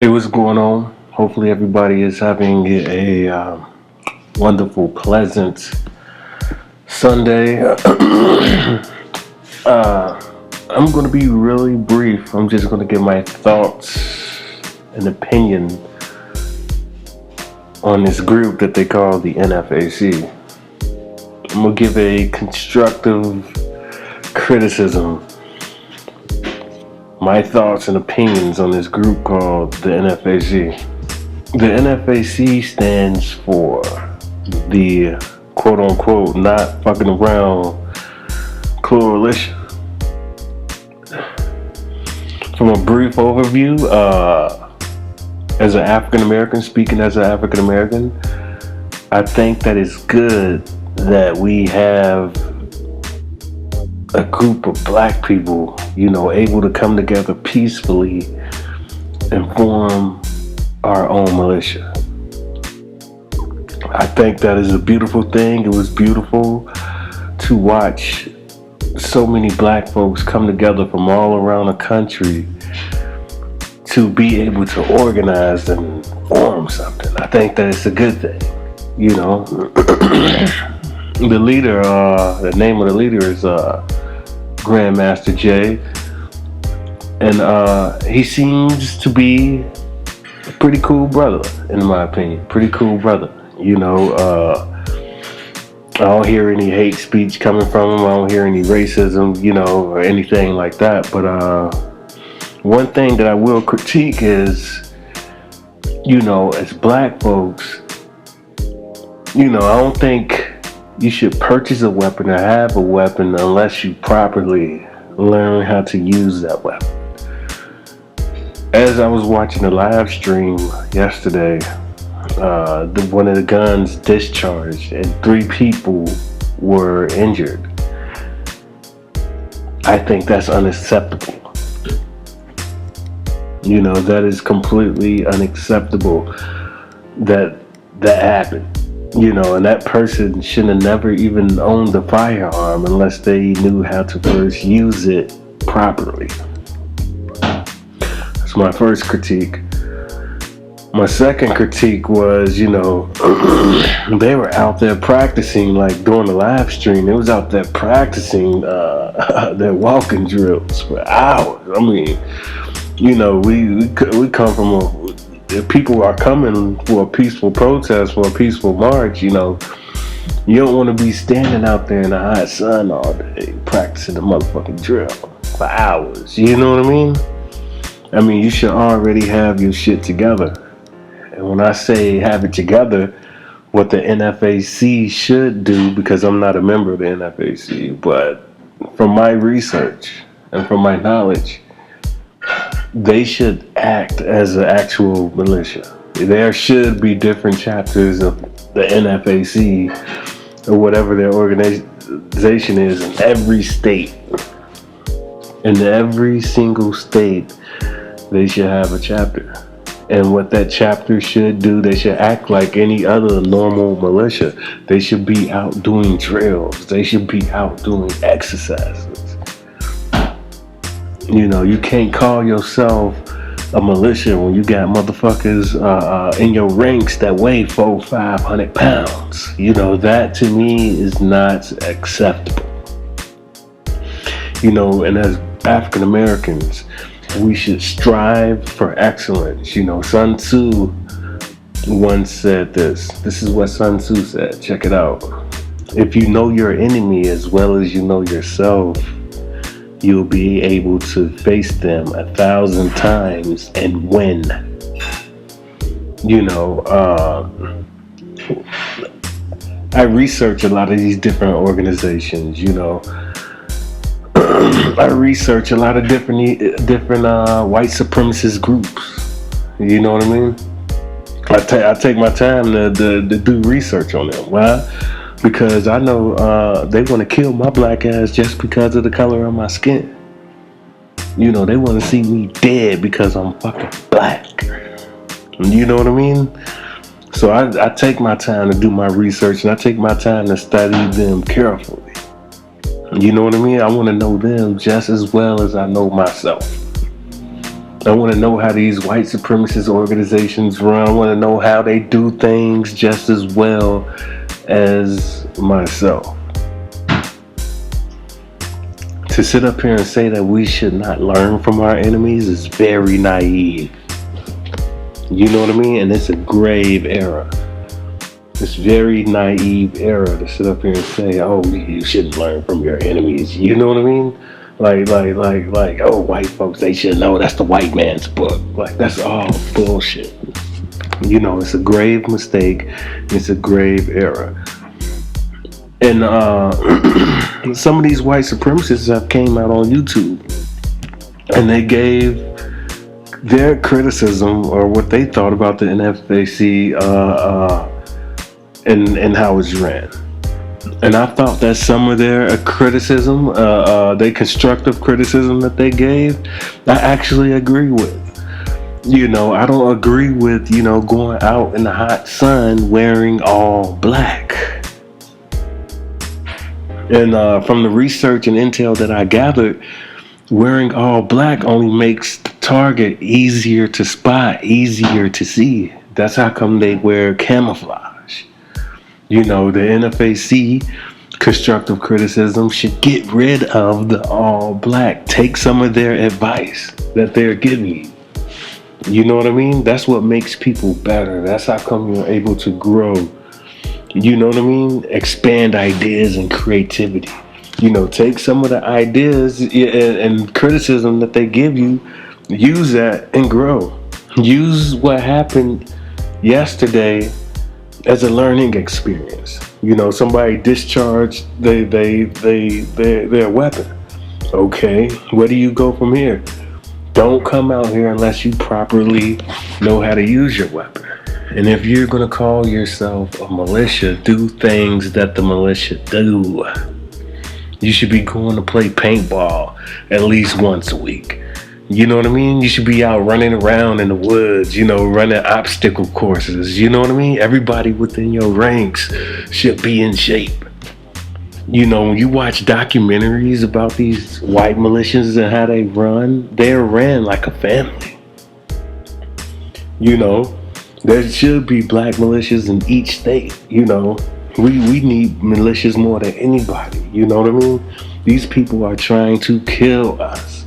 Hey, what's going on? Hopefully, everybody is having a wonderful, pleasant Sunday. I'm going to be really brief. I'm just going to give my thoughts and opinion on this group that they call the NFAC. I'm going to give a constructive criticism, my thoughts and opinions on this group called the NFAC. The NFAC stands for the quote unquote not fucking around coalition. From a brief overview, as an African American, speaking as an African American, I think that it's good that we have a group of black people, able to come together peacefully and form our own militia. I think that is a beautiful thing. It was beautiful to watch so many black folks come together from all around the country to be able to organize and form something. I think that it's a good thing. The leader, the name of the leader is Grandmaster Jay, and he seems to be a pretty cool brother, in my opinion. Pretty cool brother. I don't hear any hate speech coming from him. I don't hear any racism, or anything like that. But one thing that I will critique is, as black folks, I don't think you should purchase a weapon or have a weapon unless you properly learn how to use that weapon. As I was watching the live stream yesterday, one of the guns discharged and 3 people were injured. I think that's unacceptable. That is completely unacceptable that happened. And that person should have never even owned a firearm unless they knew how to first use it properly. That's my first critique. My second critique was, they were out there practicing, like during the live stream, they was out there practicing their walking drills for hours. I mean, we come from if people are coming for a peaceful protest, for a peaceful march, you don't want to be standing out there in the hot sun all day practicing the motherfucking drill for hours. You know what I mean? I mean, you should already have your shit together. And when I say have it together, what the NFAC should do, because I'm not a member of the NFAC, but from my research and from my knowledge, they should act as an actual militia. There should be different chapters of the NFAC or whatever their organization is in every state. In every single state, they should have a chapter. And what that chapter should do, they should act like any other normal militia. They should be out doing drills. They should be out doing exercises. You can't call yourself a militia when you got motherfuckers in your ranks that weigh 400-500 pounds. That to me is not acceptable. And as African Americans, we should strive for excellence. Sun Tzu once said this. This is what Sun Tzu said. Check it out. If you know your enemy as well as you know yourself, you'll be able to face them 1,000 times and win. I research a lot of these different organizations. I research a lot of different white supremacist groups. You know what I mean? I take my time to do research on them. Why? Because I know they want to kill my black ass just because of the color of my skin. They want to see me dead because I'm fucking black. You know what I mean? So I take my time to do my research, and I take my time to study them carefully. You know what I mean? I want to know them just as well as I know myself. I want to know how these white supremacist organizations run. I want to know how they do things just as well as myself. To sit up here and say that we should not learn from our enemies is very naive. You know what I mean? And it's a grave error. It's very naive error to sit up here and say, oh, you shouldn't learn from your enemies. You know what I mean? Like, oh, white folks, they should know that's the white man's book. Like, that's all bullshit. You know, it's a grave mistake. It's a grave error. And some of these white supremacists have came out on YouTube and they gave their criticism or what they thought about the NFAC and how it's ran. And I thought that some of their criticism, their constructive criticism that they gave, I actually agree with. You know, I don't agree with, you know, going out in the hot sun wearing all black. And from the research and intel that I gathered, wearing all black only makes the target easier to spot, easier to see. That's how come they wear camouflage. You know, the NFAC constructive criticism should get rid of the all black. Take some of their advice that they're giving you. You know what I mean? That's what makes people better. That's how come you're able to grow. You know what I mean? Expand ideas and creativity. You know, take some of the ideas and criticism that they give you, use that and grow. Use what happened yesterday as a learning experience. You know, somebody discharged their weapon. Okay, where do you go from here? Don't come out here unless you properly know how to use your weapon. And if you're going to call yourself a militia, do things that the militia do. You should be going to play paintball at least once a week. You know what I mean? You should be out running around in the woods, you know, running obstacle courses. You know what I mean? Everybody within your ranks should be in shape. You know, when you watch documentaries about these white militias and how they run, they're ran like a family. You know, there should be black militias in each state. You know, we need militias more than anybody. You know what I mean? These people are trying to kill us.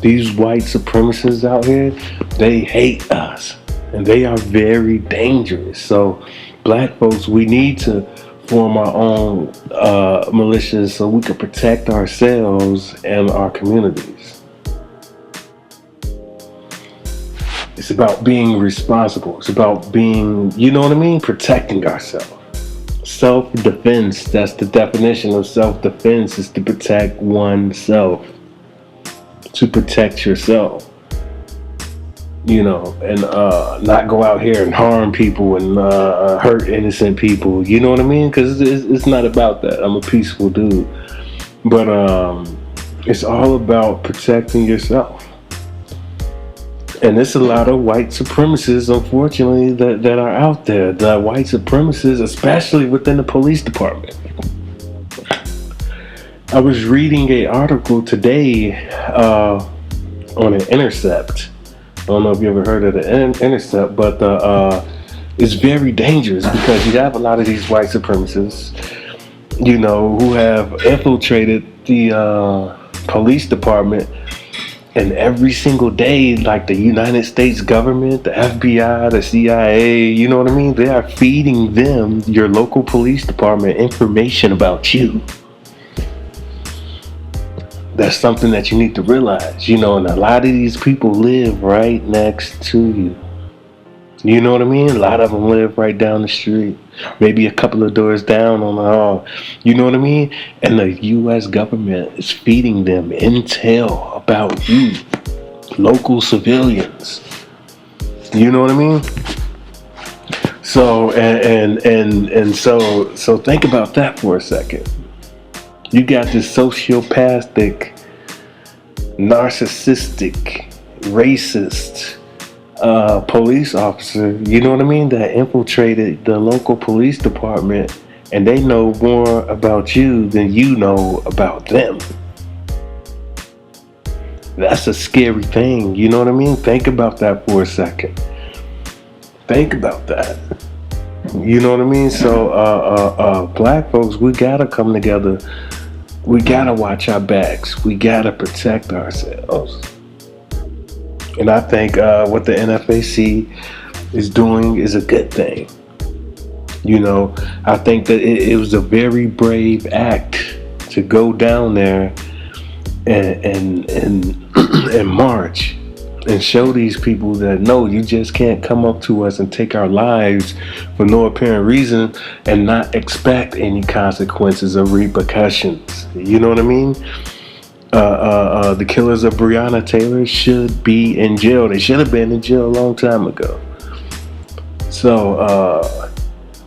These white supremacists out here, they hate us. And they are very dangerous. So, black folks, we need to form our own militias so we can protect ourselves and our communities. It's about being responsible. It's about being, you know what I mean? Protecting ourselves. Self-defense, that's the definition of self-defense, is to protect oneself. To protect yourself. You know, and not go out here and harm people and hurt innocent people. You know what I mean? Because it's not about that. I'm a peaceful dude. But it's all about protecting yourself. And there's a lot of white supremacists, unfortunately, that are out there. The white supremacists, especially within the police department. I was reading an article today on an Intercept. I don't know if you ever heard of the Intercept, but it's very dangerous because you have a lot of these white supremacists, you know, who have infiltrated the police department. And every single day, like the United States government, the FBI, the CIA, you know what I mean? They are feeding them, your local police department, information about you. That's something that you need to realize, you know, and a lot of these people live right next to you. You know what I mean? A lot of them live right down the street, maybe a couple of doors down on the hall. You know what I mean? And the U.S. government is feeding them intel about you, local civilians. You know what I mean? So and so think about that for a second. You got this sociopathic, narcissistic, racist police officer, you know what I mean, that infiltrated the local police department, and they know more about you than you know about them. That's a scary thing. You know what I mean? Think about that for a second. Think about that. You know what I mean? So, black folks, we gotta come together. We gotta watch our backs. We gotta protect ourselves. And I think what the NFAC is doing is a good thing. You know, I think that it was a very brave act to go down there and march and show these people that no, you just can't come up to us and take our lives for no apparent reason and not expect any consequences or repercussions. You know what I mean? The killers of Breonna Taylor should be in jail. They should have been in jail a long time ago. So,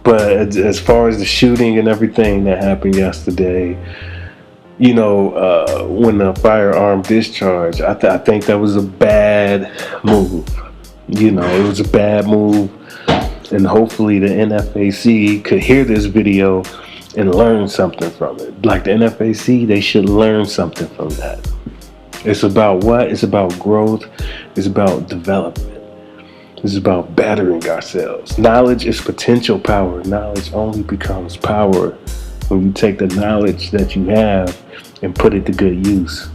but as far as the shooting and everything that happened yesterday, you know, when the firearm discharge, I think that was a bad move. You know, it was a bad move, and hopefully the NFAC could hear this video and learn something from it. Like the NFAC, they should learn something from that. It's about what? It's about growth. It's about development. It's about bettering ourselves. Knowledge is potential power. Knowledge only becomes power when you take the knowledge that you have and put it to good use.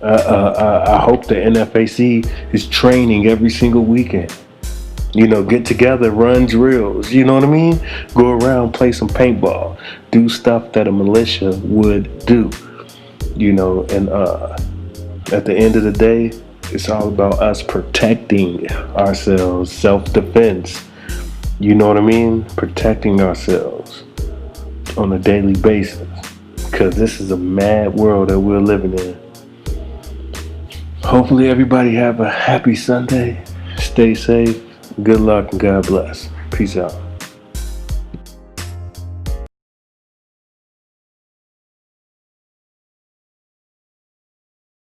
I hope the NFAC is training every single weekend. You know, get together, run drills. You know what I mean? Go around, play some paintball, do stuff that a militia would do. You know, and at the end of the day, it's all about us protecting ourselves, self-defense. You know what I mean? Protecting ourselves on a daily basis. Because this is a mad world that we're living in. Hopefully everybody have a happy Sunday. Stay safe. Good luck and God bless. Peace out.